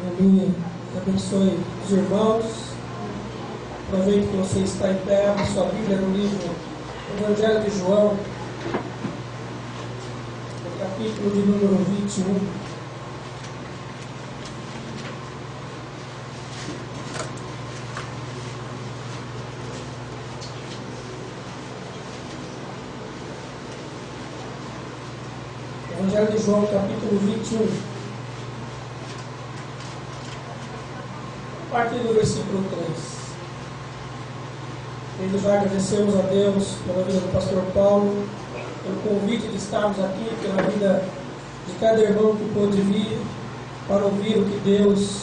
Aleluia. Abençoe os irmãos. Aproveite que você está em pé, abra sua Bíblia no livro do Evangelho de João, no capítulo de número 21. Evangelho de João, capítulo 21. A partir do versículo 3. Desde já agradecemos a Deus pela vida do pastor Paulo, pelo convite de estarmos aqui, pela vida de cada irmão que pôde vir para ouvir o que Deus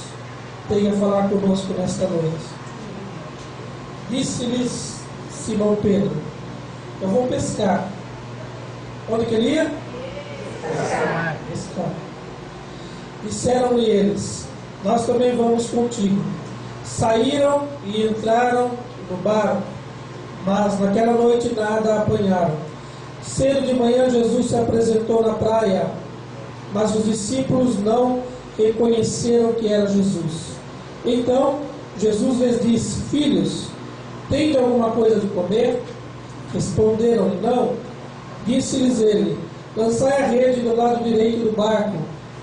tem a falar conosco nesta noite. Disse-lhes Simão Pedro: eu vou pescar. Onde que ele ia? Pescar. Disseram-lhe eles: nós também vamos contigo. Saíram e entraram no barco, mas naquela noite nada apanharam. Cedo de manhã Jesus se apresentou na praia, mas os discípulos não reconheceram que era Jesus. Então Jesus lhes disse: filhos, tende alguma coisa de comer? Responderam-lhe: não. Disse-lhes ele: lançai a rede do lado direito do barco,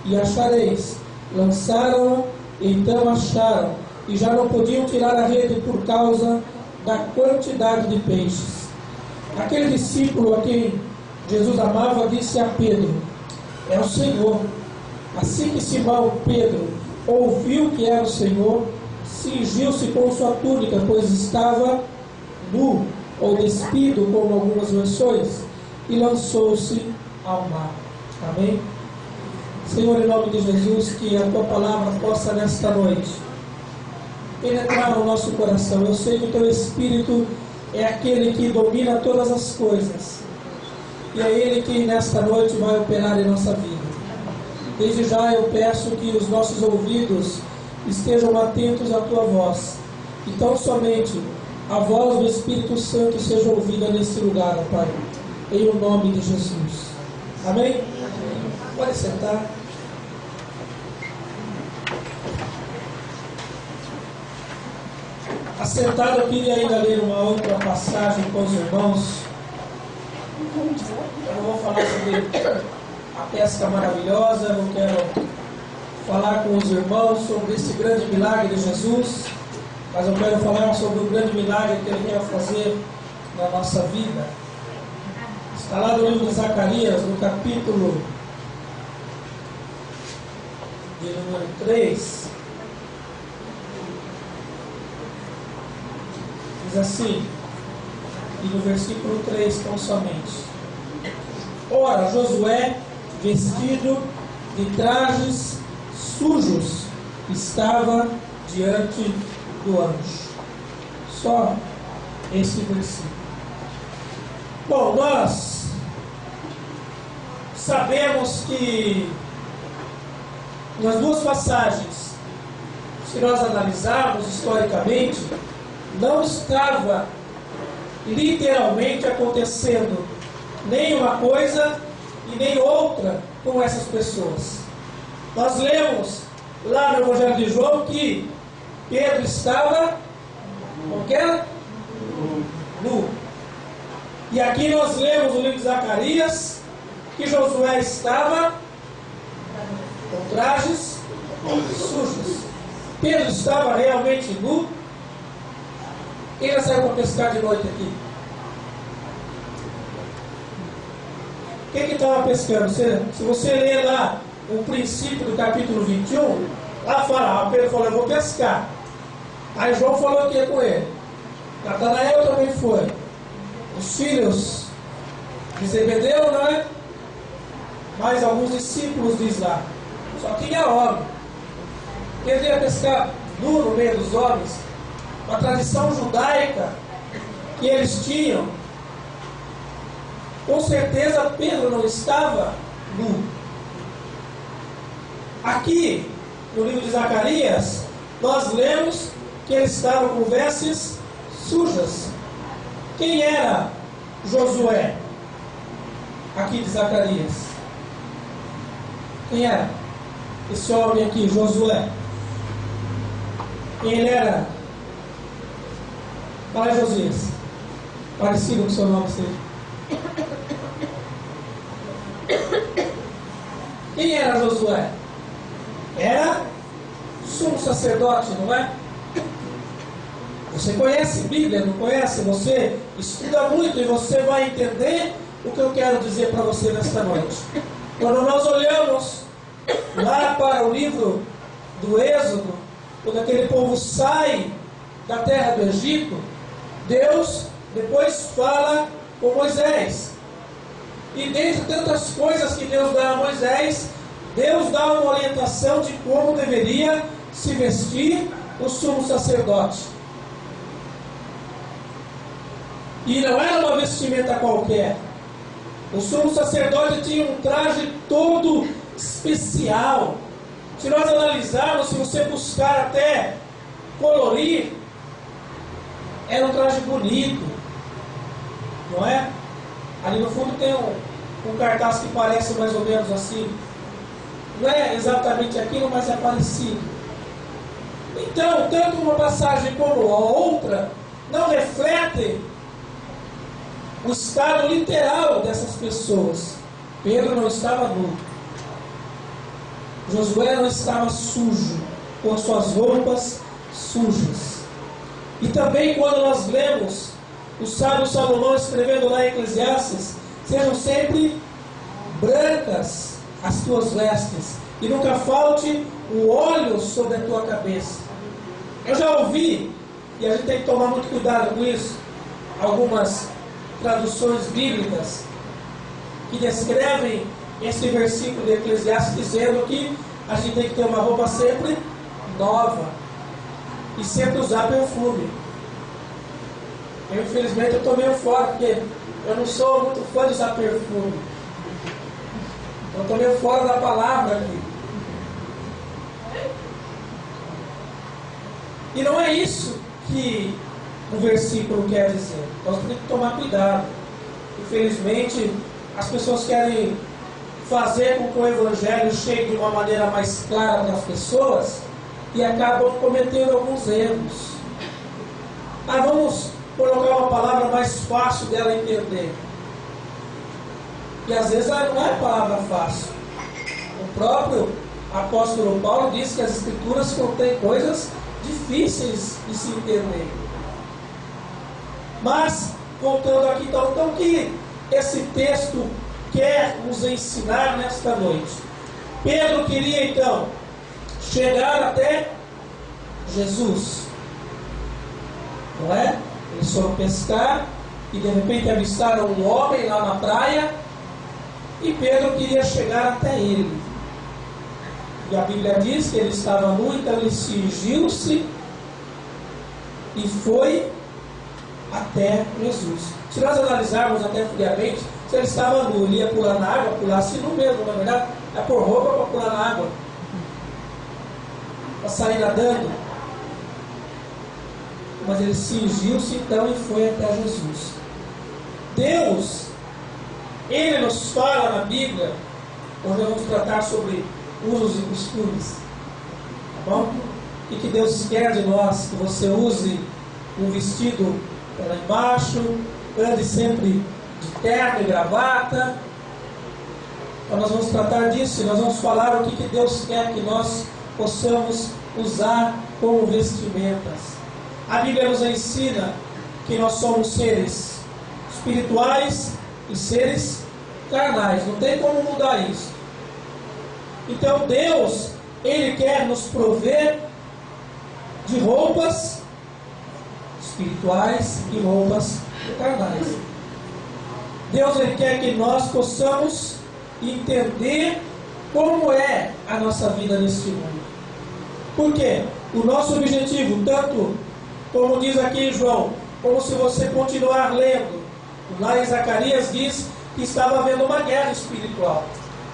e achareis. Lançaram-a, então acharam, e já não podiam tirar a rede por causa da quantidade de peixes. Aquele discípulo a quem Jesus amava disse a Pedro: é o Senhor. Assim que Simão Pedro ouviu que era o Senhor, cingiu-se com sua túnica, pois estava nu ou despido, como algumas versões, e lançou-se ao mar. Amém? Senhor, em nome de Jesus, que a Tua palavra possa nesta noite penetrar no nosso coração. Eu sei que o Teu Espírito é aquele que domina todas as coisas, e é Ele que nesta noite vai operar em nossa vida. Desde já eu peço que os nossos ouvidos estejam atentos à Tua voz, e tão somente a voz do Espírito Santo seja ouvida nesse lugar, ó Pai, em o nome de Jesus. Amém? Pode sentar. Assentado, eu queria ainda ler uma outra passagem com os irmãos. Eu não vou falar sobre a pesca maravilhosa, eu não quero falar com os irmãos sobre esse grande milagre de Jesus, mas eu quero falar sobre o grande milagre que Ele quer fazer na nossa vida. Está lá no livro de Zacarias, no capítulo de número 3. Diz assim, e no versículo 3 tão somente: ora, Josué, vestido de trajes sujos, estava diante do anjo. Só esse versículo. Bom, nós sabemos que nas duas passagens, se nós analisarmos historicamente, não estava literalmente acontecendo nem uma coisa e nem outra com essas pessoas. Nós lemos lá no Evangelho de João que Pedro estava com que? Nu. E aqui nós lemos no livro de Zacarias que Josué estava com trajes sujos. Pedro estava realmente nu. Quem já saiu para pescar de noite aqui? Quem que estava pescando? Se você ler lá o princípio do capítulo 21, lá fala, Pedro falou: eu vou pescar. Aí João falou que ia com ele. Natanael também foi. Os filhos de Zebedeu, não é? Mais alguns discípulos, diz lá. Só tinha homem. Pedro ia pescar nu no meio dos homens. Uma tradição judaica que eles tinham. Com certeza Pedro não estava nu. Aqui no livro de Zacarias nós lemos que ele estava com vestes sujas. Quem era Josué? Aqui de Zacarias. Quem era esse homem aqui, Josué? Ele era, fala Josias, parecido com o seu nome seja. Quem era Josué? Era sumo sacerdote, não é? Você conhece Bíblia, não conhece? Você estuda muito e você vai entender o que eu quero dizer para você nesta noite. Quando nós olhamos lá para o livro do Êxodo, quando aquele povo sai da terra do Egito, Deus depois fala com Moisés. E dentre tantas coisas que Deus dá a Moisés, Deus dá uma orientação de como deveria se vestir o sumo sacerdote. E não era uma vestimenta qualquer. O sumo sacerdote tinha um traje todo especial. Se nós analisarmos, se você buscar até colorir, era um traje bonito, não é? Ali no fundo tem um cartaz que parece mais ou menos assim. Não é exatamente aquilo, mas é parecido. Então, tanto uma passagem como a outra não refletem o estado literal dessas pessoas. Pedro não estava nu. Josué não estava sujo, com as suas roupas sujas. E também quando nós lemos o sábio Salomão escrevendo lá em Eclesiastes, sejam sempre brancas as tuas vestes, e nunca falte o óleo sobre a tua cabeça. Eu já ouvi, e a gente tem que tomar muito cuidado com isso, algumas traduções bíblicas que descrevem esse versículo de Eclesiastes dizendo que a gente tem que ter uma roupa sempre nova e sempre usar perfume. Eu, infelizmente, eu estou meio fora, porque eu não sou muito fã de usar perfume. Eu estou meio fora da palavra aqui. E não é isso que o versículo quer dizer. Nós temos que tomar cuidado. Infelizmente, as pessoas querem fazer com que o Evangelho chegue de uma maneira mais clara para as pessoas e acabam cometendo alguns erros. Mas vamos colocar uma palavra mais fácil dela entender. E às vezes ela não é palavra fácil. O próprio apóstolo Paulo diz que as Escrituras contêm coisas difíceis de se entender. Mas, voltando aqui, então o que esse texto quer nos ensinar nesta noite? Pedro queria então chegar até Jesus, não é? Eles foram pescar e de repente avistaram um homem lá na praia e Pedro queria chegar até ele. E a Bíblia diz que ele estava nu, então ele cingiu-se e foi até Jesus. Se nós analisarmos até friamente, se ele estava nu, ele ia pular na água, pulasse nu mesmo, na verdade, é por roupa para pular na água, para sair nadando. Mas ele cingiu-se então e foi até Jesus. Deus, Ele nos fala na Bíblia, hoje nós vamos tratar sobre usos e costumes, tá bom? E que Deus quer de nós que você use um vestido lá embaixo, ande sempre de terno e gravata. Então nós vamos tratar disso e nós vamos falar o que Deus quer que nós possamos usar como vestimentas. A Bíblia nos ensina que nós somos seres espirituais e seres carnais. Não tem como mudar isso. Então Deus, Ele quer nos prover de roupas espirituais e roupas carnais. Deus, Ele quer que nós possamos entender como é a nossa vida neste mundo. Por quê? O nosso objetivo, tanto como diz aqui em João, como se você continuar lendo, lá em Zacarias diz que estava havendo uma guerra espiritual.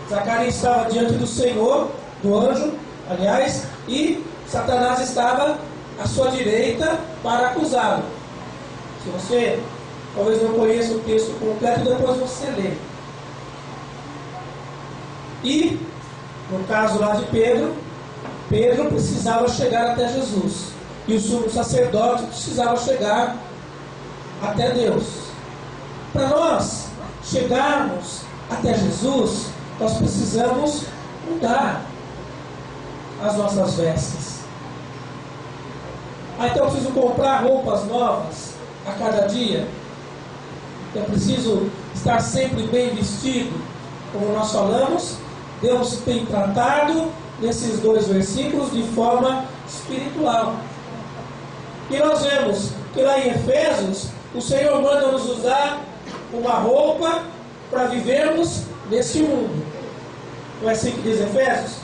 Zacarias estava diante do Senhor, do anjo, aliás, e Satanás estava à sua direita para acusá-lo. Se você talvez não conheça o texto completo, depois você lê. E, no caso lá de Pedro, Pedro precisava chegar até Jesus. E o sumo sacerdote precisava chegar até Deus. Para nós chegarmos até Jesus, nós precisamos mudar as nossas vestes. Então eu preciso comprar roupas novas a cada dia. Eu preciso estar sempre bem vestido. Como nós falamos, Deus tem tratado nesses 2 versículos de forma espiritual. E nós vemos que lá em Efésios, o Senhor manda nos usar uma roupa para vivermos neste mundo. Não é assim que diz Efésios?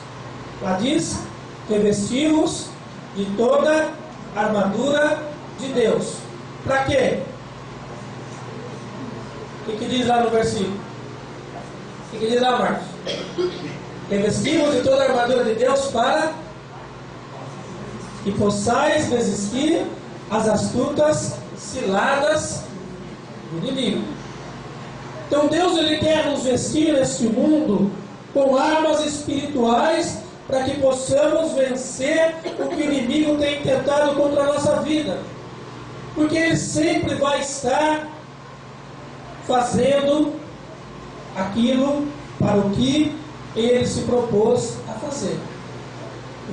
Lá diz: revestimos de toda a armadura de Deus. Para quê? O que diz lá no versículo? O que diz lá, Marcos? Revestimos de toda a armadura de Deus para que possais resistir às astutas ciladas do inimigo. Então Deus, Ele quer nos vestir neste mundo com armas espirituais para que possamos vencer o que o inimigo tem tentado contra a nossa vida. Porque ele sempre vai estar fazendo aquilo para o que ele se propôs a fazer.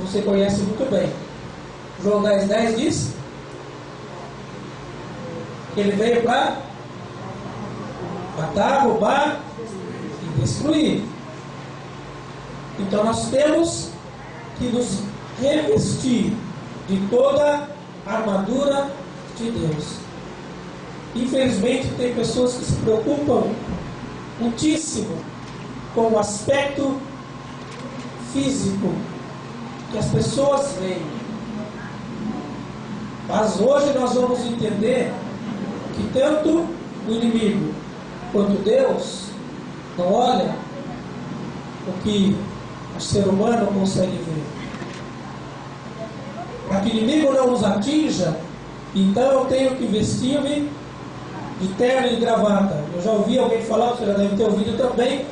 Você conhece muito bem. João 10,10 diz que ele veio para matar, roubar e destruir. Então nós temos que nos revestir de toda a armadura de Deus. Infelizmente tem pessoas que se preocupam muitíssimo com o aspecto físico que as pessoas veem. Mas hoje nós vamos entender que tanto o inimigo quanto Deus não olha o que o ser humano consegue ver. Para que o inimigo não nos atinja, então eu tenho que vestir-me de terno e de gravata. Eu já ouvi alguém falar, você já deve ter ouvido também,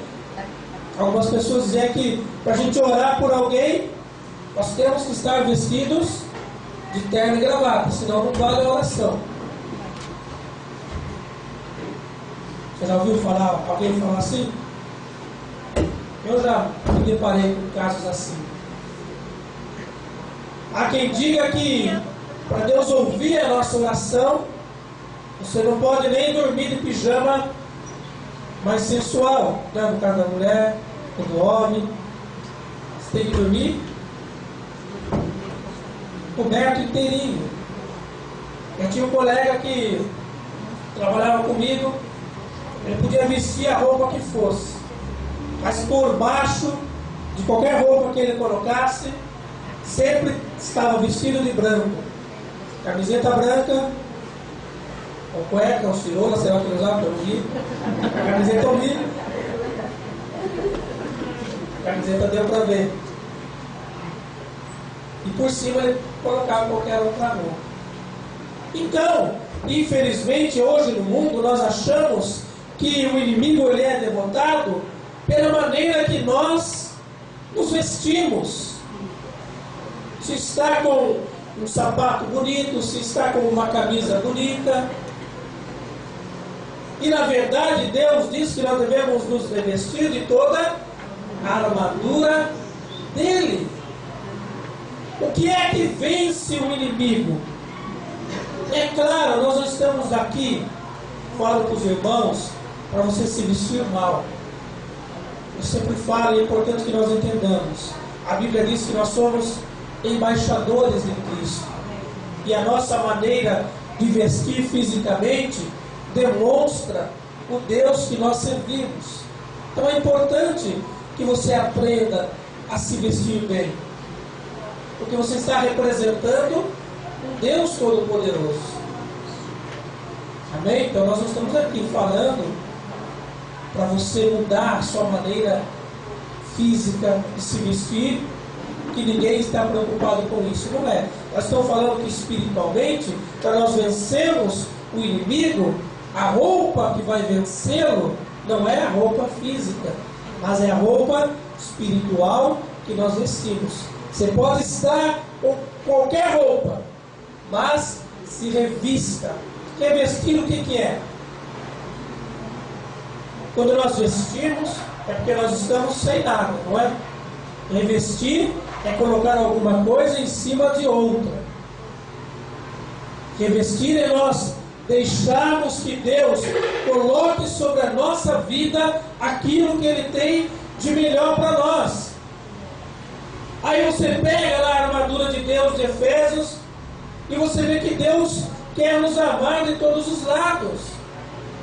algumas pessoas dizem que para a gente orar por alguém, nós temos que estar vestidos de terno e gravata, senão não vale a oração. Você já ouviu falar, alguém falar assim? Eu já me deparei com casos assim. Há quem diga que para Deus ouvir a nossa oração, você não pode nem dormir de pijama mais sensual, né? No caso da mulher ou do homem. Você tem que dormir coberto inteirinho. Eu tinha um colega que trabalhava comigo, ele podia vestir a roupa que fosse, mas por baixo de qualquer roupa que ele colocasse, sempre estava vestido de branco. Camiseta branca, ou cueca, ou cirola, sei lá o que ele usava, para dormir. Camiseta horrível. Camiseta deu para ver. E por cima ele colocava qualquer outra roupa. Então, infelizmente, hoje no mundo nós achamos que o inimigo ele é derrotado pela maneira que nós nos vestimos. Se está com um sapato bonito, se está com uma camisa bonita. E na verdade Deus diz que nós devemos nos revestir de toda a armadura dele. O que é que vence o inimigo? É claro, nós não estamos aqui, falo para os irmãos, para você se vestir mal. Eu sempre falo, e é importante que nós entendamos. A Bíblia diz que nós somos embaixadores de Cristo. E a nossa maneira de vestir fisicamente demonstra o Deus que nós servimos. Então é importante que você aprenda a se vestir bem. Porque você está representando um Deus Todo-Poderoso. Amém? Então nós não estamos aqui falando para você mudar a sua maneira física de se vestir, que ninguém está preocupado com isso. Não é. Nós estamos falando que espiritualmente, para nós vencermos o inimigo, a roupa que vai vencê-lo não é a roupa física, mas é a roupa espiritual que nós vestimos. Você pode estar com qualquer roupa, mas se revista. Revestir o que é? Quando nós vestimos, é porque nós estamos sem nada, não é? Revestir é colocar alguma coisa em cima de outra. Revestir é nós deixarmos que Deus coloque sobre a nossa vida aquilo que Ele tem de melhor para nós. Aí você pega lá a armadura de Deus de Efésios e você vê que Deus quer nos amar de todos os lados,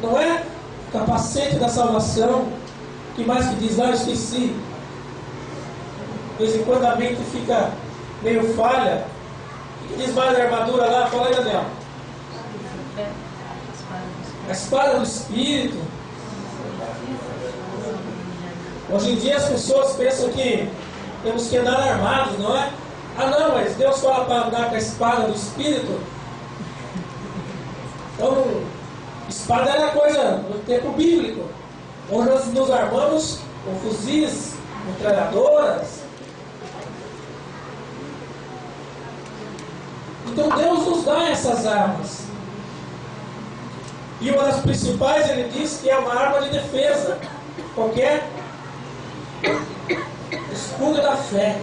não é? Capacete da salvação, que mais que diz lá, eu esqueci. De vez em quando a mente fica meio falha. O que diz mais da armadura lá? Fala aí, Daniel. A espada do Espírito. Hoje em dia as pessoas pensam que temos que andar armados, não é? Ah não, mas Deus fala para andar com a espada do Espírito. Então, espada era coisa do tempo bíblico. Hoje nós nos armamos com fuzis, metralhadoras. Então Deus nos dá essas armas. E uma das principais, ele diz que é uma arma de defesa. Qualquer escudo da fé.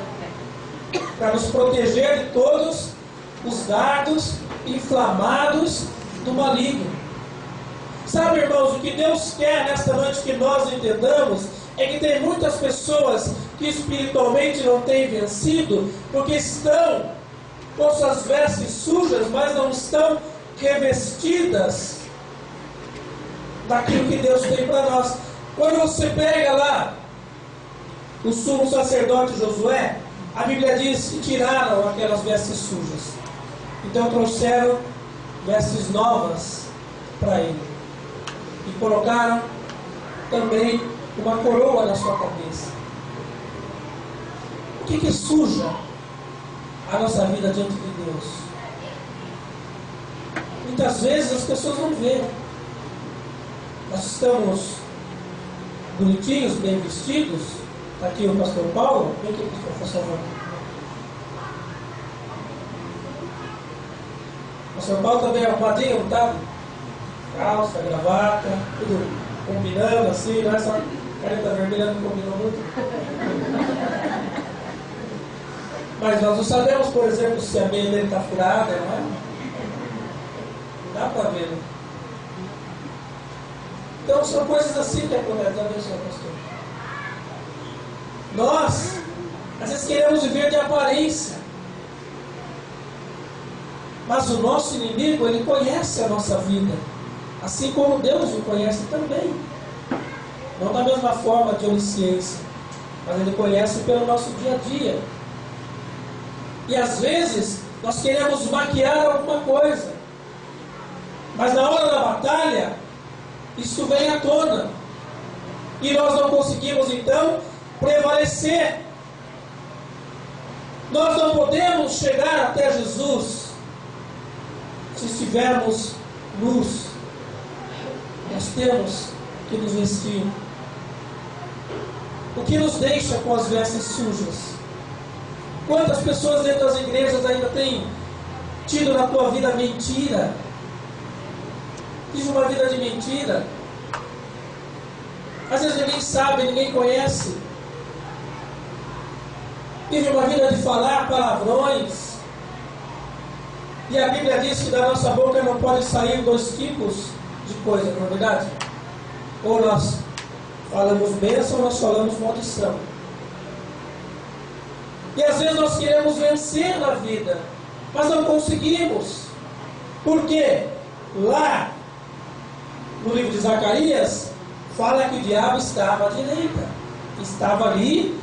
Para nos proteger de todos os dardos inflamados do maligno. Sabe, irmãos, o que Deus quer nesta noite que nós entendamos é que tem muitas pessoas que espiritualmente não têm vencido, porque estão com suas vestes sujas, mas não estão revestidas daquilo que Deus tem para nós. Quando você pega lá o sumo sacerdote Josué, a Bíblia diz que tiraram aquelas vestes sujas. Então trouxeram vestes novas para ele. E colocaram também uma coroa na sua cabeça. O que suja a nossa vida diante de Deus? Muitas vezes as pessoas não veem. Nós estamos bonitinhos, bem vestidos. Está aqui o pastor Paulo. Vem aqui, por favor. O pastor Paulo também é arrumadinho, não está? Calça, gravata, tudo combinando assim, não é? Essa careta vermelha não combinou muito. Mas nós não sabemos, por exemplo, se a meia dele está furada, não é? Não dá para ver. Então são coisas assim que acontecem, abençoe, pastor. Nós, às vezes, queremos viver de aparência. Mas o nosso inimigo, ele conhece a nossa vida. Assim como Deus o conhece também. Não da mesma forma de onisciência, mas ele conhece pelo nosso dia a dia. E às vezes, nós queremos maquiar alguma coisa. Mas na hora da batalha, isso vem à tona. E nós não conseguimos, então, prevalecer. Nós não podemos chegar até Jesus se estivermos nus. Nós temos que nos vestir. O que nos deixa com as vestes sujas? Quantas pessoas dentro das igrejas ainda têm tido na tua vida mentira? Vive uma vida de mentira. Às vezes ninguém sabe, ninguém conhece. Vive uma vida de falar palavrões. E a Bíblia diz que da nossa boca não pode sair dois tipos de coisa, não é verdade? Ou nós falamos bênção ou nós falamos maldição. E às vezes nós queremos vencer na vida, mas não conseguimos. Por quê? Lá no livro de Zacarias fala que o diabo estava à direita, estava ali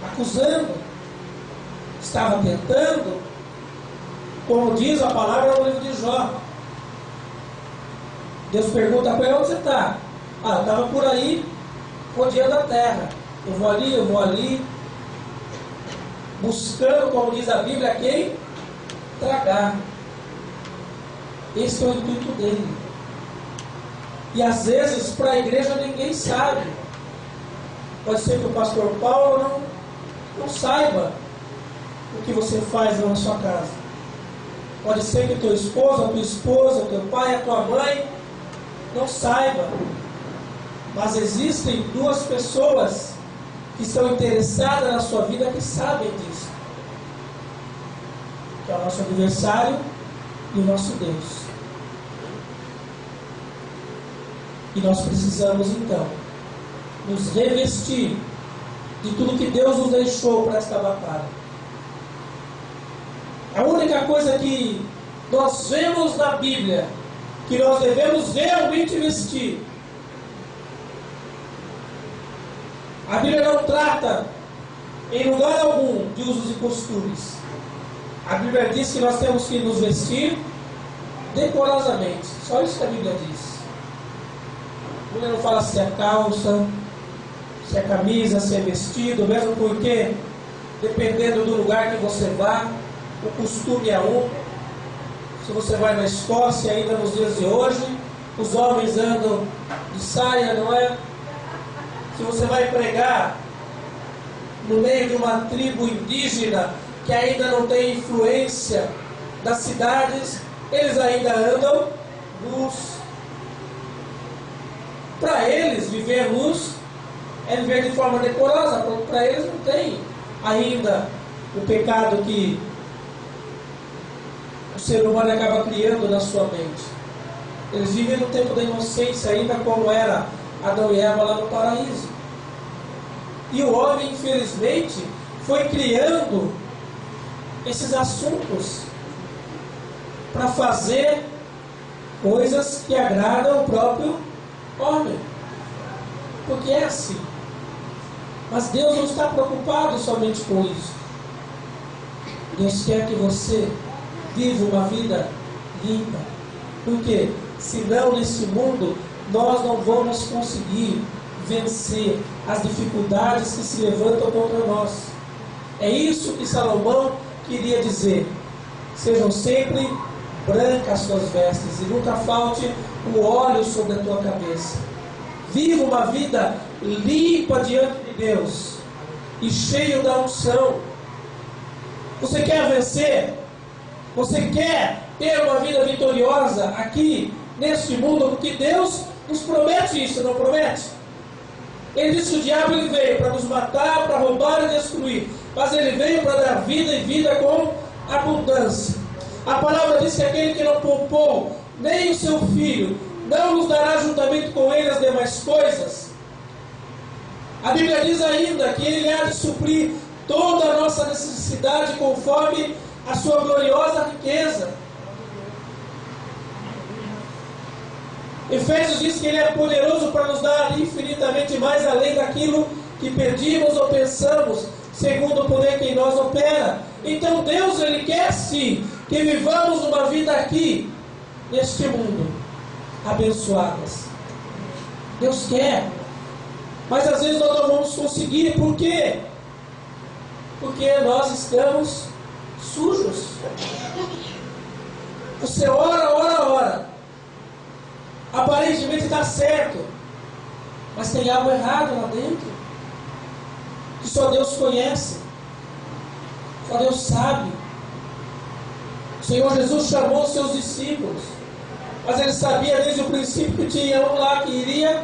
acusando, estava tentando, como diz a palavra no livro de Jó. Deus pergunta para ele: onde você está? Ah, eu estava por aí rodeando a terra. Eu vou ali, buscando, como diz a Bíblia, quem? Tragar. Esse é o intuito dele. E às vezes para a igreja ninguém sabe. Pode ser que o pastor Paulo não saiba o que você faz na sua casa. Pode ser que teu esposo, a tua esposa, o teu pai, a tua mãe não saiba. Mas existem duas pessoas que estão interessadas na sua vida que sabem disso. Que é o nosso adversário e o nosso Deus. E nós precisamos então nos revestir de tudo que Deus nos deixou para esta batalha. A única coisa que nós vemos na Bíblia que nós devemos realmente vestir, a Bíblia não trata em lugar algum de usos e costumes. A Bíblia diz que nós temos que nos vestir decorosamente. Só isso que a Bíblia diz. A Bíblia não fala se é calça, se é camisa, se é vestido, mesmo porque, dependendo do lugar que você vá, o costume é um. Se você vai na Escócia, ainda nos dias de hoje, os homens andam de saia, não é? Se você vai pregar no meio de uma tribo indígena que ainda não tem influência das cidades, eles ainda andam nus. Para eles, viver luz é viver de forma decorosa. Para eles não tem ainda o pecado que o ser humano acaba criando na sua mente. Eles vivem no tempo da inocência, ainda como era Adão e Eva lá no paraíso. E o homem, infelizmente, foi criando esses assuntos para fazer coisas que agradam o próprio homem. Porque é assim. Mas Deus não está preocupado somente com isso. Deus quer que você viva uma vida limpa. Porque senão nesse mundo nós não vamos conseguir vencer as dificuldades que se levantam contra nós. É isso que Salomão queria dizer. Sejam sempre brancas as suas vestes e nunca falte o óleo sobre a tua cabeça. Viva uma vida limpa diante de Deus e cheio da unção. Você quer vencer? Você quer ter uma vida vitoriosa aqui neste mundo? Porque Deus nos promete isso, não promete? Ele disse que o diabo ele veio para nos matar, para roubar e destruir, mas ele veio para dar vida e vida com abundância. A palavra diz que aquele que não poupou nem o seu filho, não nos dará juntamente com ele as demais coisas. A Bíblia diz ainda que ele há de suprir toda a nossa necessidade conforme a sua gloriosa riqueza. Efésios diz que ele é poderoso para nos dar infinitamente mais além daquilo que pedimos ou pensamos, segundo o poder que em nós opera. Então Deus, ele quer sim que vivamos uma vida aqui neste mundo abençoadas. Deus quer, mas às vezes nós não vamos conseguir. Por quê? Porque nós estamos sujos. Você ora, aparentemente está certo, mas tem algo errado lá dentro que só Deus conhece, só Deus sabe. O Senhor Jesus chamou os seus discípulos, mas ele sabia desde o princípio que tinha um lá que iria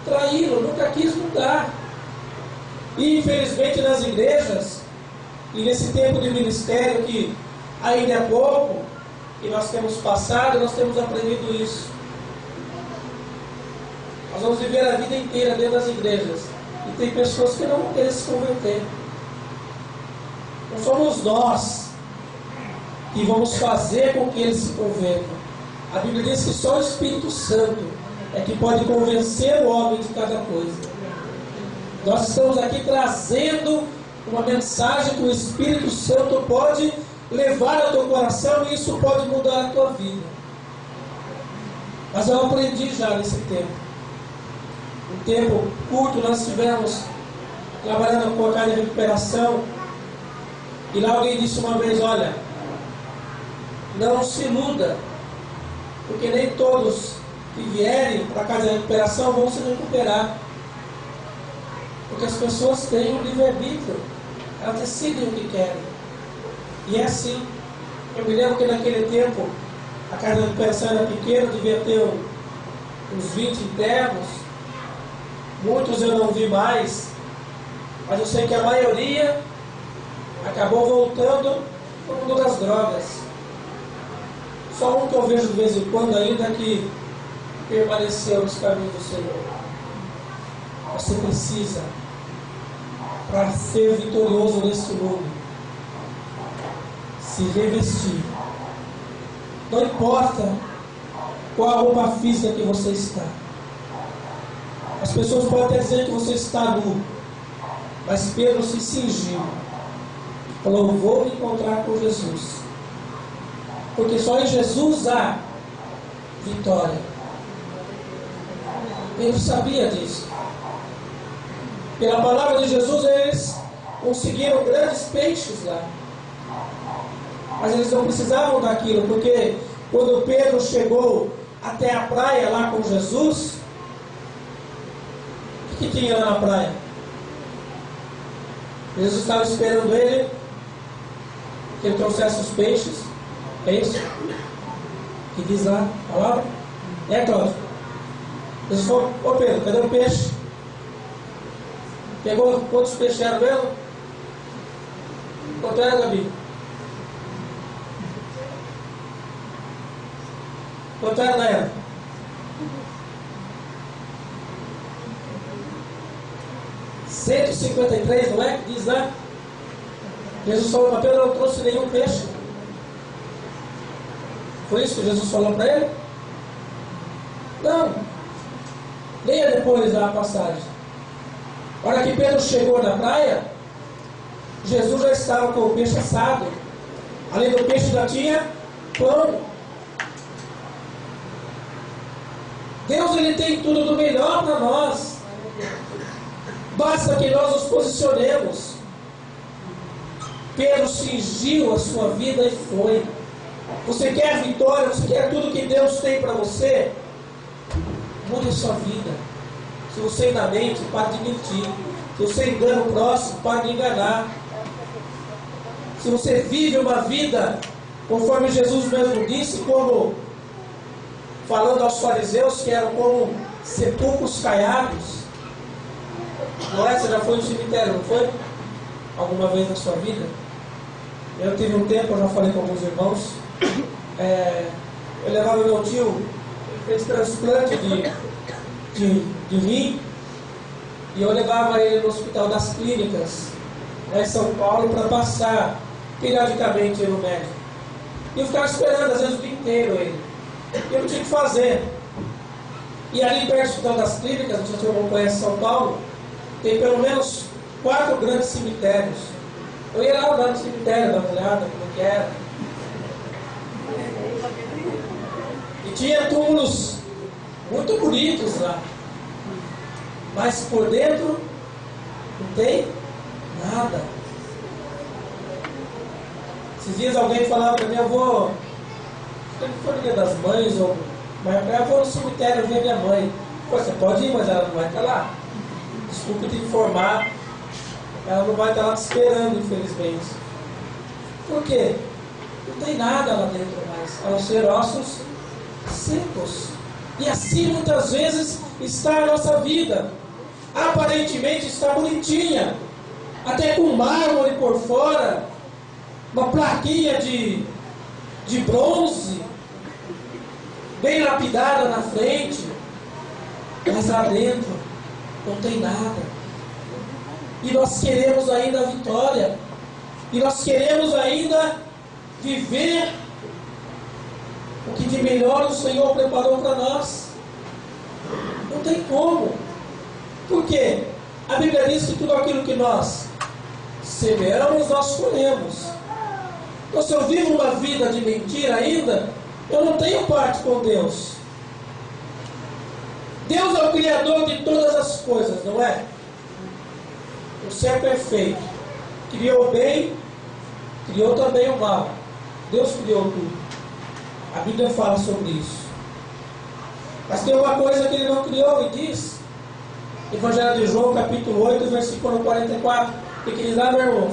traí-lo, nunca quis mudar. E infelizmente nas igrejas, e nesse tempo de ministério que ainda é pouco, que nós temos passado, nós temos aprendido isso. Nós vamos viver a vida inteira dentro das igrejas, e tem pessoas que não vão querer se converter. Não somos nós que vamos fazer com que eles se convertam. A Bíblia diz que só o Espírito Santo é que pode convencer o homem de cada coisa. Nós estamos aqui trazendo uma mensagem que o Espírito Santo pode levar ao teu coração, e isso pode mudar a tua vida. Mas eu aprendi já nesse tempo. Um tempo curto nós estivemos trabalhando com a casa de recuperação, e lá alguém disse uma vez: olha, não se iluda, porque nem todos que vierem para a casa de recuperação vão se recuperar. Porque as pessoas têm um livre-arbítrio, elas decidem o que querem. E é assim. Eu me lembro que naquele tempo a casa de pensão era pequena, devia ter uns 20 internos. Muitos eu não vi mais, mas eu sei que a maioria acabou voltando para o mundo das drogas. Só um que eu vejo de vez em quando ainda que permaneceu nos caminhos do Senhor. Você precisa, para ser vitorioso neste mundo, se revestir. Não importa qual a roupa física que você está. As pessoas podem até dizer que você está nu, mas Pedro se cingiu. Falou: vou me encontrar com Jesus, porque só em Jesus há vitória. Pedro sabia disso. Pela palavra de Jesus eles conseguiram grandes peixes lá, mas eles não precisavam daquilo, porque quando Pedro chegou até a praia lá com Jesus, o que tinha lá na praia? Jesus estava esperando ele, que ele trouxesse os peixes. É isso que diz lá a palavra? É, Cláudio? Jesus falou: ô Pedro, cadê o peixe? Pegou quantos peixes eram mesmo? Quanto era, Gabi? Quanto era na época? $153, não é? Diz lá. Jesus falou para Pedro: não trouxe nenhum peixe. Foi isso que Jesus falou para ele? Não. Leia depois lá a passagem. A hora que Pedro chegou na praia, Jesus já estava com o peixe assado. Além do peixe já tinha pão. Deus, ele tem tudo do melhor para nós. Basta que nós nos posicionemos. Pedro cingiu a sua vida e foi. Você quer vitória? Você quer tudo que Deus tem para você? Mude a sua vida. Se você ainda mente, pare de mentir. Se você engana o próximo, pare de enganar. Se você vive uma vida conforme Jesus mesmo disse, como falando aos fariseus que eram como sepulcros caiados. Não é? Você já foi no cemitério, não foi? Alguma vez na sua vida? Eu tive um tempo, eu já falei com alguns irmãos, eu levava meu tio, fez transplante de rim, e eu levava ele no Hospital das Clínicas, lá em São Paulo, para passar periodicamente no médico. E eu ficava esperando, às vezes, o dia inteiro ele. E eu não tinha o que fazer. E ali perto do Hospital das Clínicas, não sei se eu conhece São Paulo, tem pelo menos 4 grandes cemitérios. Eu ia lá no cemitério, dar uma olhada, como que era. E tinha túmulos muito bonitos lá. Mas por dentro não tem nada. Esses dias alguém falava para mim: eu vou, acho que foi no Dia das Mães, mas eu vou no cemitério ver minha mãe. Pô, você pode ir, mas ela não vai estar lá. Desculpa te informar, ela não vai estar lá te esperando, infelizmente. Por quê? Não tem nada lá dentro mais, a não ser ossos secos. E assim muitas vezes está a nossa vida. Aparentemente está bonitinha, até com mármore por fora, uma plaquinha de bronze, bem lapidada na frente, mas lá dentro não tem nada. E nós queremos ainda a vitória, e nós queremos ainda viver o que de melhor o Senhor preparou para nós. Não tem como. Por quê? A Bíblia diz que tudo aquilo que nós semeamos, nós colhemos. Então, se eu vivo uma vida de mentira ainda, eu não tenho parte com Deus. Deus é o Criador de todas as coisas, não é? O ser perfeito. Criou o bem, criou também o mal. Deus criou tudo. A Bíblia fala sobre isso. Mas tem uma coisa que Ele não criou e diz, Evangelho de João, capítulo 8, versículo 44. O que diz lá, meu irmão?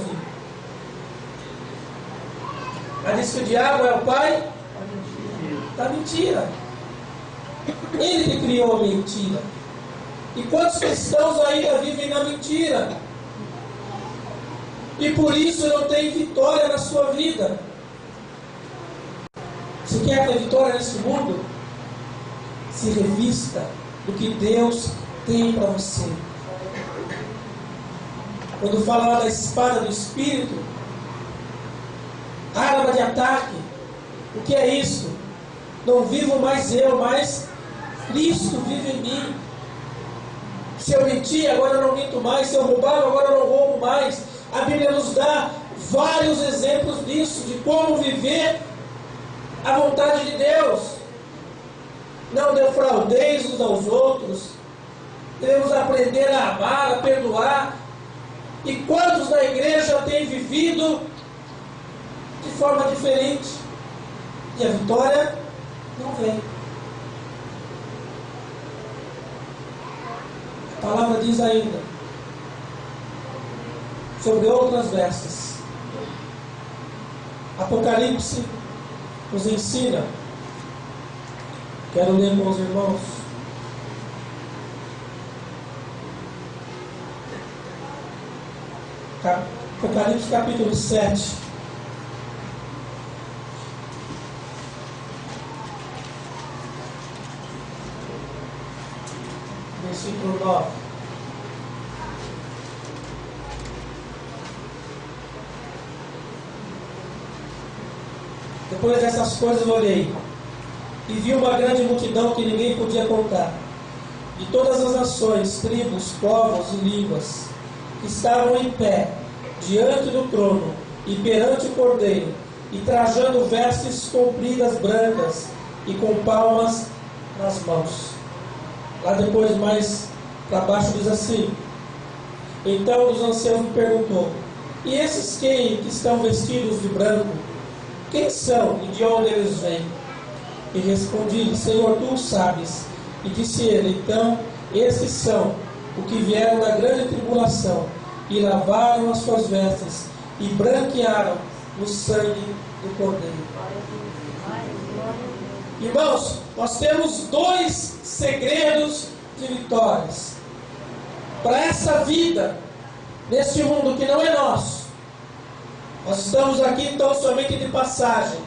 Ela diz que o diabo é o pai da mentira. Ele que criou a mentira. E quantos cristãos ainda vivem na mentira? E por isso não tem vitória na sua vida. Você quer ter vitória nesse mundo? Se revista do que Deus tem para você. Quando fala lá da espada do Espírito, arma de ataque, o que é isso? Não vivo mais eu, mas Cristo vive em mim. Se eu mentir, agora eu não minto mais. Se eu roubava, agora eu não roubo mais. A Bíblia nos dá vários exemplos disso, de como viver a vontade de Deus. Não defraudeis uns aos outros. Devemos aprender a amar, a perdoar. E quantos na igreja têm vivido de forma diferente? E a vitória não vem. A palavra diz ainda sobre outras vestes. Apocalipse nos ensina. Quero ler com os irmãos. Apocalipse capítulo 7. Versículo 9. Depois dessas coisas olhei, e vi uma grande multidão que ninguém podia contar, de todas as nações, tribos, povos e línguas, que estavam em pé, diante do trono, e perante o Cordeiro, e trajando vestes compridas brancas, e com palmas nas mãos. Lá depois, mais para baixo, diz assim: então um dos anciãos me perguntou: e esses que estão vestidos de branco, quem são e de onde eles vêm? E respondi-lhe: Senhor, tu o sabes. E disse ele: então, estes são os que vieram da grande tribulação, e lavaram as suas vestes, e branquearam no sangue do Cordeiro. Irmãos, nós temos dois segredos de vitórias para essa vida, nesse mundo que não é nosso. Nós estamos aqui então somente de passagem.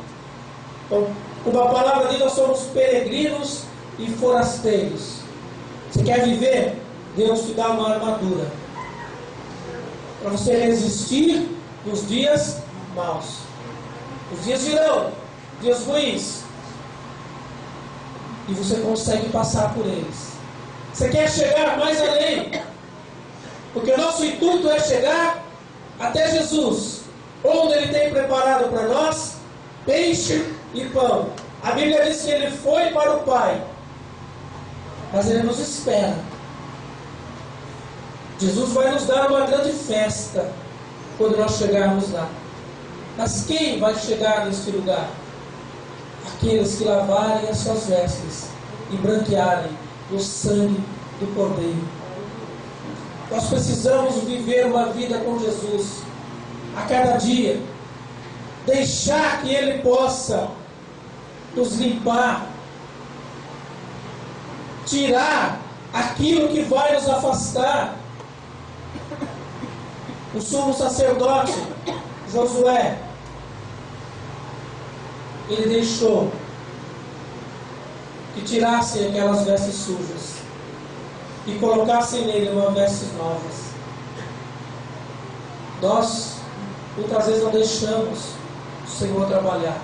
Então, como a palavra diz, nós somos peregrinos e forasteiros. Você quer viver? Deus te dá uma armadura para você resistir nos dias maus. Os dias virão, dias ruins, e você consegue passar por eles. Você quer chegar mais além, porque o nosso intuito é chegar até Jesus, onde Ele tem preparado para nós peixe e pão. A Bíblia diz que Ele foi para o Pai, mas Ele nos espera. Jesus vai nos dar uma grande festa quando nós chegarmos lá. Mas quem vai chegar neste lugar? Aqueles que lavarem as suas vestes e branquearem no sangue do Cordeiro. Nós precisamos viver uma vida com Jesus a cada dia, deixar que Ele possa nos limpar, tirar aquilo que vai nos afastar. O sumo sacerdote Josué, ele deixou que tirassem aquelas vestes sujas e colocassem nele uma vestes novas. Nós muitas vezes não deixamos o Senhor trabalhar.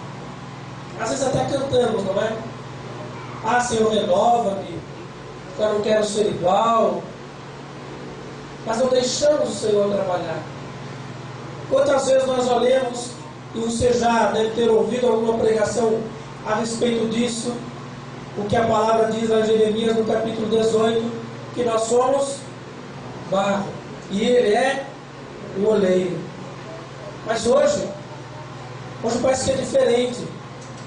Às vezes até cantamos, não é? Ah, Senhor, renova-me, eu não quero ser igual. Mas não deixamos o Senhor trabalhar. Quantas vezes nós olhamos, e você já deve ter ouvido alguma pregação a respeito disso, o que a palavra diz lá em Jeremias no capítulo 18, que nós somos barro, e Ele é o oleiro. Mas hoje parece que é diferente.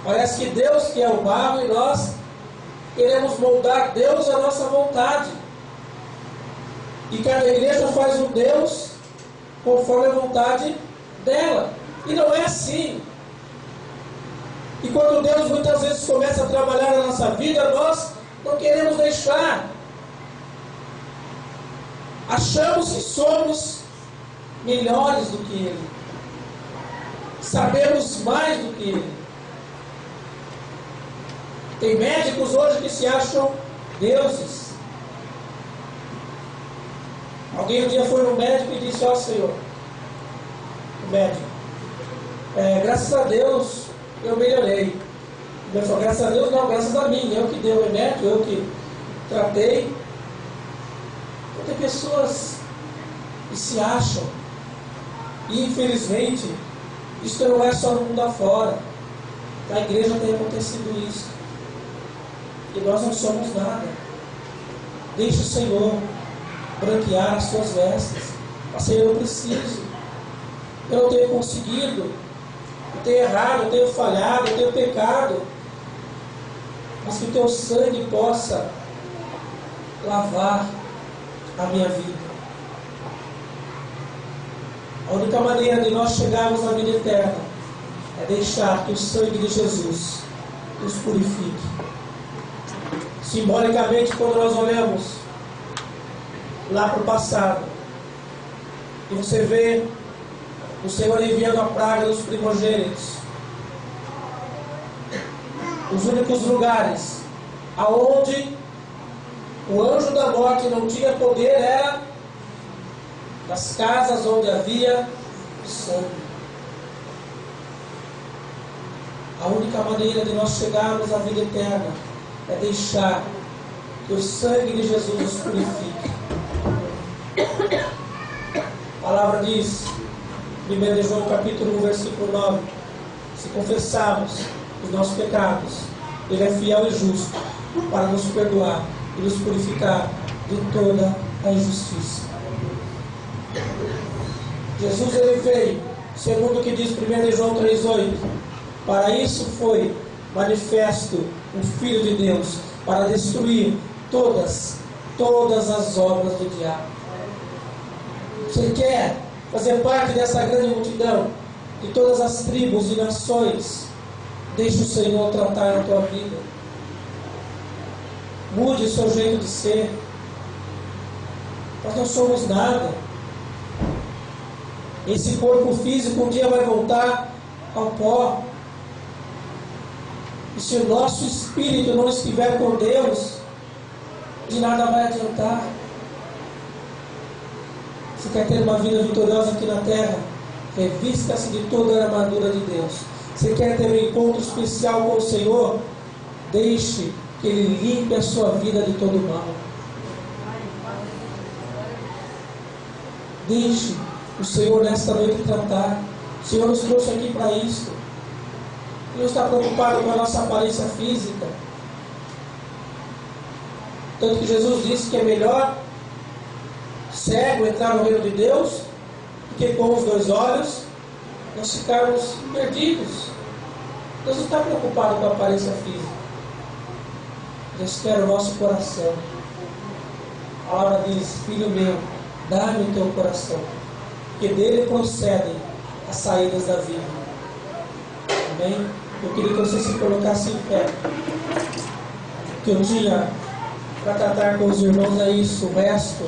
Parece que Deus que é o barro e nós queremos moldar Deus à nossa vontade. E cada igreja faz um Deus conforme a vontade dela. E não é assim. E quando Deus muitas vezes começa a trabalhar na nossa vida, nós não queremos deixar. Achamos que somos melhores do que Ele. Sabemos mais do que Ele. Tem médicos hoje que se acham deuses. Alguém um dia foi no médico e disse: ó Senhor, o médico, graças a Deus eu melhorei. Ele falou: graças a Deus não, graças a mim, eu que dei o remédio, eu que tratei. Então, tem pessoas que se acham, e infelizmente isso não é só no mundo afora. Na igreja tem acontecido isso, e nós não somos nada. Deixe o Senhor branquear as suas vestes. Senhor, eu preciso, eu não tenho conseguido, eu tenho errado, eu tenho falhado, eu tenho pecado, mas que o teu sangue possa lavar a minha vida. A única maneira de nós chegarmos à vida eterna é deixar que o sangue de Jesus nos purifique. Simbolicamente, quando nós olhamos lá para o passado, e você vê o Senhor enviando a praga dos primogênitos, os únicos lugares aonde o anjo da morte não tinha poder era nas casas onde havia sangue. A única maneira de nós chegarmos à vida eterna é deixar que o sangue de Jesus nos purifique. A palavra diz, 1 João capítulo 1, versículo 9: se confessarmos os nossos pecados, Ele é fiel e justo para nos perdoar e nos purificar de toda a injustiça. Jesus, Ele veio, segundo o que diz 1 João 3,8, para isso foi manifesto o Filho de Deus, para destruir todas as obras do diabo. Você quer fazer parte dessa grande multidão, de todas as tribos e nações? Deixe o Senhor tratar a tua vida. Mude o seu jeito de ser. Nós não somos nada. Esse corpo físico um dia vai voltar ao pó. E se o nosso espírito não estiver com Deus, de nada vai adiantar. Você quer ter uma vida vitoriosa aqui na terra? Revista-se de toda a armadura de Deus. Você quer ter um encontro especial com o Senhor? Deixe que Ele limpe a sua vida de todo mal. Deixe o Senhor nesta noite tratar. O Senhor nos trouxe aqui para isso. Ele não está preocupado com a nossa aparência física. Tanto que Jesus disse que é melhor cego entrar no reino de Deus do que com os 2 olhos nós ficarmos perdidos. Deus não está preocupado com a aparência física. Deus quer o nosso coração. A palavra diz: filho meu, dá-me o teu coração, que dele procedem as saídas da vida. Amém? Eu queria que você se colocasse em pé. O que eu tinha para tratar com os irmãos é isso. O resto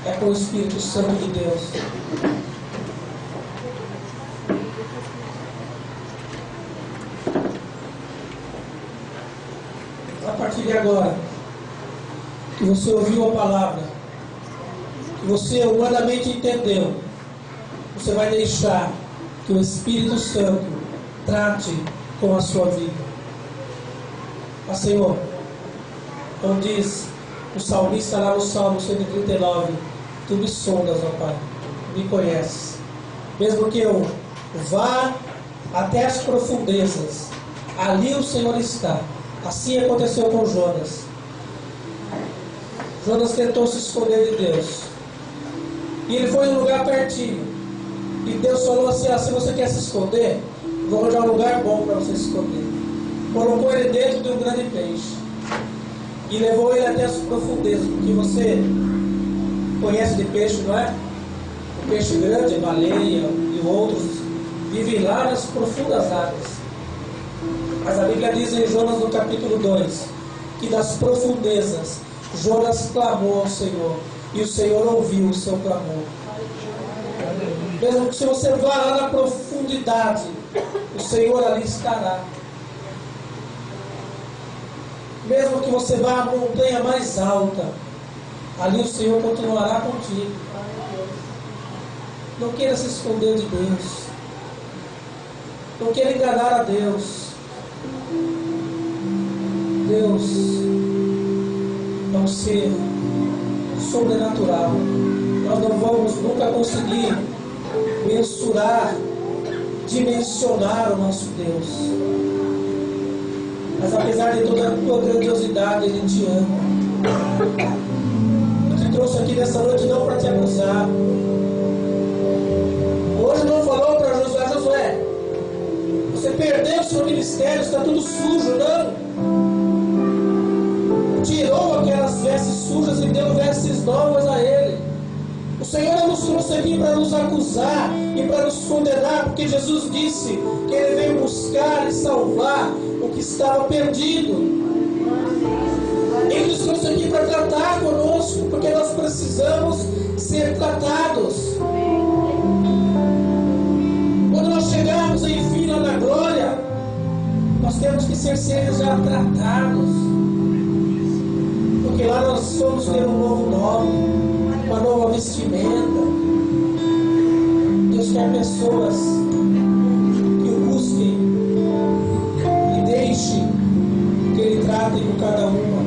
é com o Espírito Santo de Deus. A partir de agora, que você ouviu a palavra, que você humanamente entendeu, você vai deixar que o Espírito Santo trate com a sua vida. Mas, Senhor, como diz o salmista lá no Salmo 139, Tu me sondas, ó Pai, Tu me conheces. Mesmo que eu vá até as profundezas, ali o Senhor está. Assim aconteceu com Jonas. Jonas tentou se esconder de Deus, e ele foi num lugar pertinho, e Deus falou assim: se você quer se esconder, vou arranjar um lugar bom para você se esconder. Colocou ele dentro de um grande peixe e levou ele até as profundezas, porque você conhece de peixe, não é? O peixe grande, baleia e outros, vivem lá nas profundas águas. Mas a Bíblia diz em Jonas no capítulo 2, que das profundezas Jonas clamou ao Senhor, e o Senhor ouviu o seu clamor. Mesmo que se você vá lá na profundidade, o Senhor ali estará. Mesmo que você vá à montanha mais alta, ali o Senhor continuará contigo. Não queira se esconder de Deus. Não queira enganar a Deus. Deus é um ser sobrenatural. Nós não vamos nunca conseguir mensurar, dimensionar o nosso Deus. Mas apesar de toda a tua grandiosidade, Ele te ama. Eu te trouxe aqui nessa noite não para te acusar. Hoje não falou para Josué: Josué, você perdeu o seu ministério, está tudo sujo. Não. Tirou aquelas vestes sujas e deu vestes novas a ele. O Senhor nos trouxe aqui para nos acusar e para nos condenar, porque Jesus disse que Ele veio buscar e salvar o que estava perdido. Ele nos trouxe aqui para tratar conosco, porque nós precisamos ser tratados. Quando nós chegarmos enfim lá na glória, nós temos que ser seres já tratados, porque lá nós vamos ter um novo nome, uma nova vestimenta. Deus quer pessoas que o busquem e deixem que Ele trate com cada uma.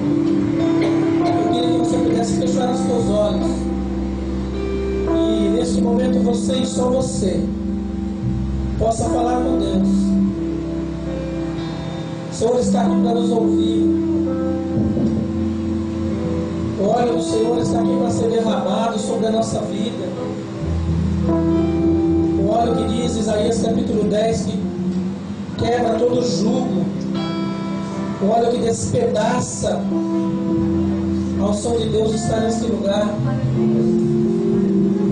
Eu queria que você pudesse fechar os seus olhos e neste momento você e só você possa falar com Deus. O Senhor está aqui para nos ouvir. O óleo do Senhor está aqui para ser derramado sobre a nossa vida. O óleo que diz, Isaías capítulo 10, que quebra todo jugo. O óleo que despedaça. A unção de Deus está neste lugar.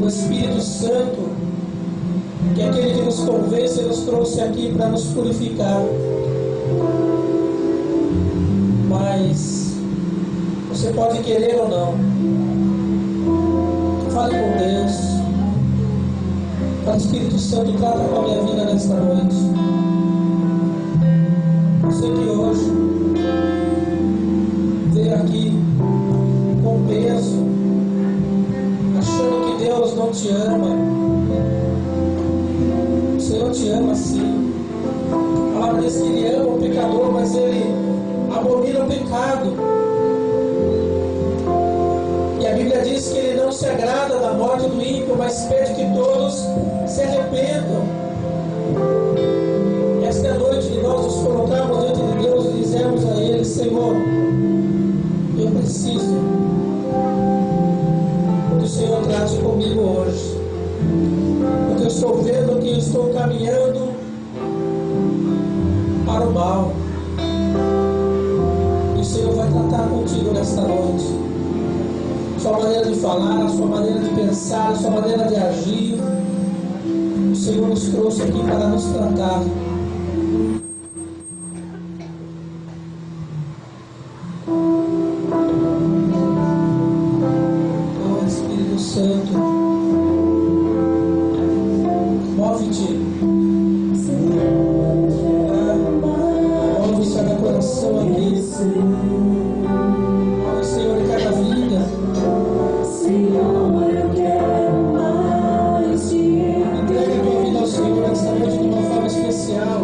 O Espírito Santo, que é aquele que nos convence, nos trouxe aqui para nos purificar. Mas você pode querer ou não. Fale com Deus. Fale: Espírito Santo, trata com a minha vida nesta noite. Você que hoje veio aqui com peso, achando que Deus não te ama. O Senhor te ama sim. A palavra diz que Ele ama o pecador, mas Ele abomina o pecado. E a Bíblia diz que Ele não se agrada da morte do ímpio, mas pede que todos se arrependam. Esta é a noite de nós nos colocarmos diante de Deus e dizermos a Ele: Senhor, eu preciso que o Senhor trate comigo hoje, porque eu estou vendo que eu estou caminhando para o mal, e o Senhor vai tratar contigo nesta noite. Sua maneira de falar, a sua maneira de pensar, a sua maneira de agir. O Senhor nos trouxe aqui para nos tratar. Oh Espírito Santo, move-te. Move cada coração aqui. Move, Senhor, em cada vida. Senhor, eu quero mais de Entregue a tua vida ao Senhor esta noite de uma forma especial.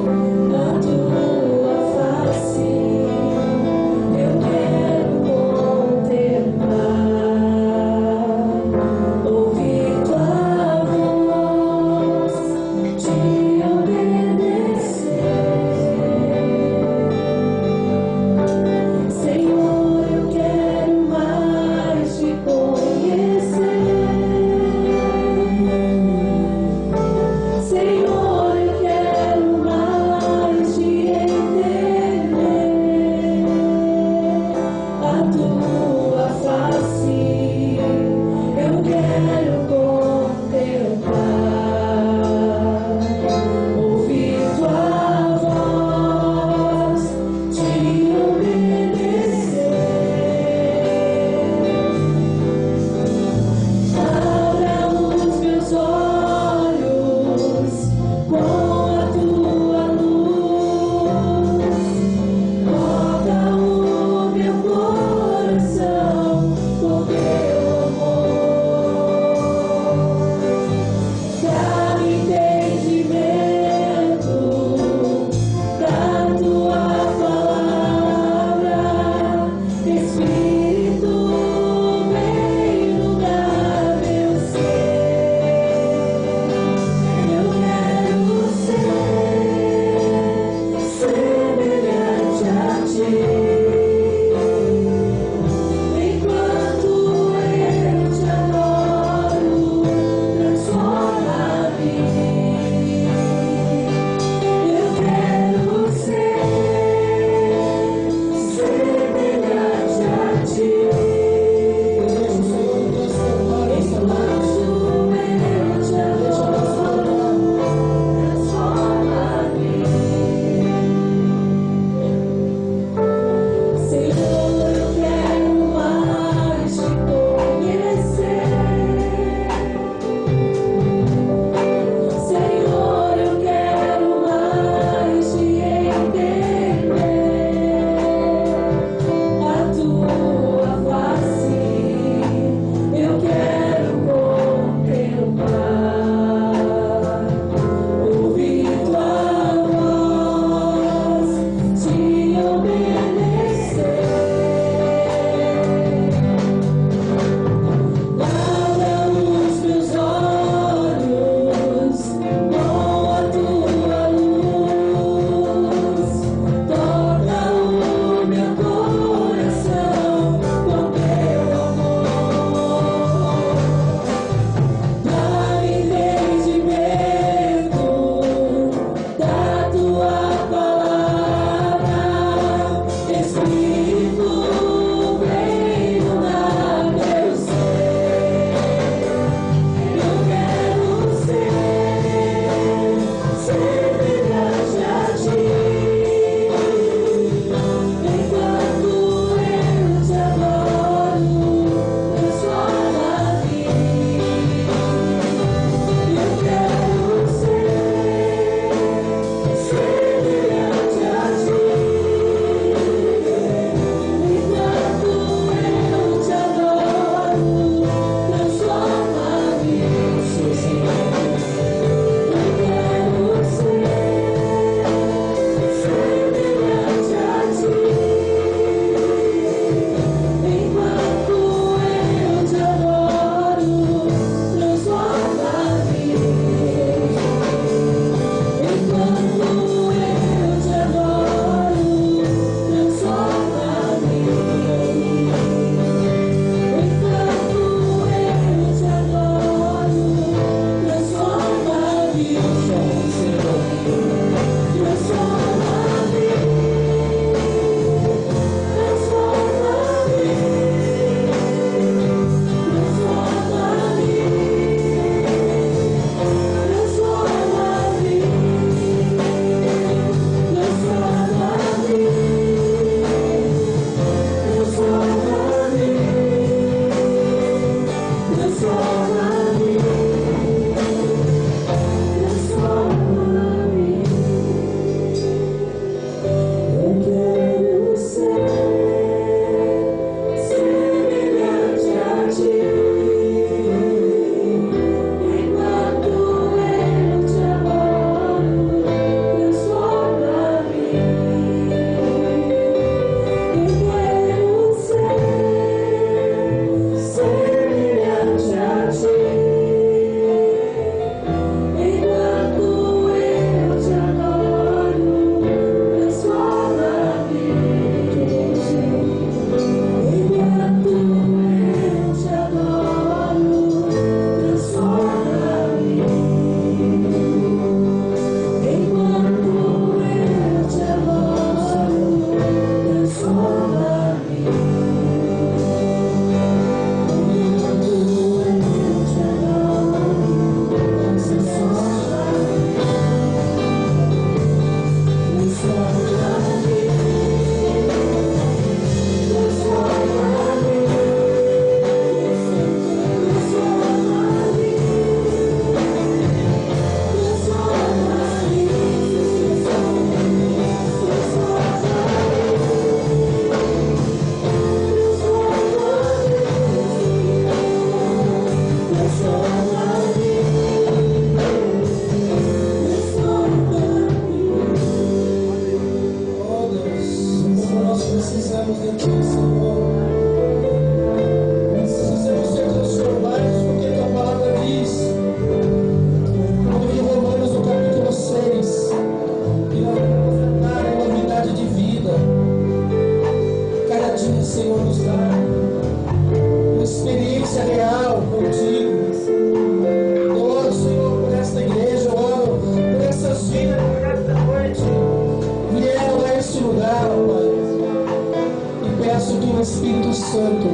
Espírito Santo,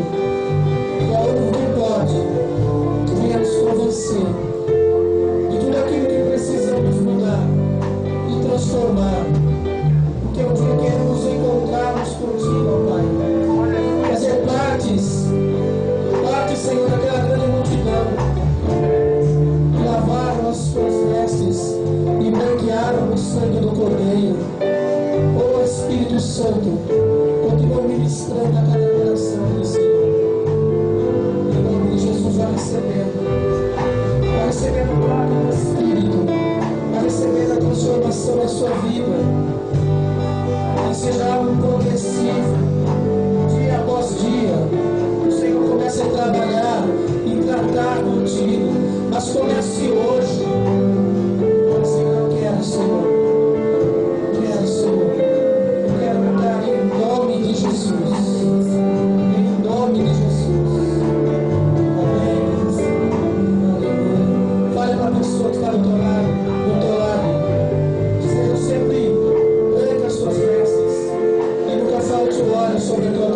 que é o único que pode, venha nos convencer de tudo aquilo que precisamos mudar e transformar. Porque um dia queremos encontrarmos contigo, ó Pai. Fazer parte, Senhor, daquela grande multidão que lavaram as suas vestes e branquearam no sangue do Cordeiro. Ó Espírito Santo, continua ministrando a cada coração, Senhor. Em nome de Jesus, vai recebendo o lado do Espírito, vai recebendo a transformação da sua vida. Que seja algo progressivo, dia após dia. O Senhor comece a trabalhar e tratar contigo, mas comece hoje. Senhor, eu quero, Senhor. Quero, Senhor. Eu quero mudar em nome de Jesus. Em nome de Jesus. Amém. Aleluia. Fale para a pessoa que está do teu lado. Seja sempre branca as suas vestes e nunca falte o óleo sobre a tua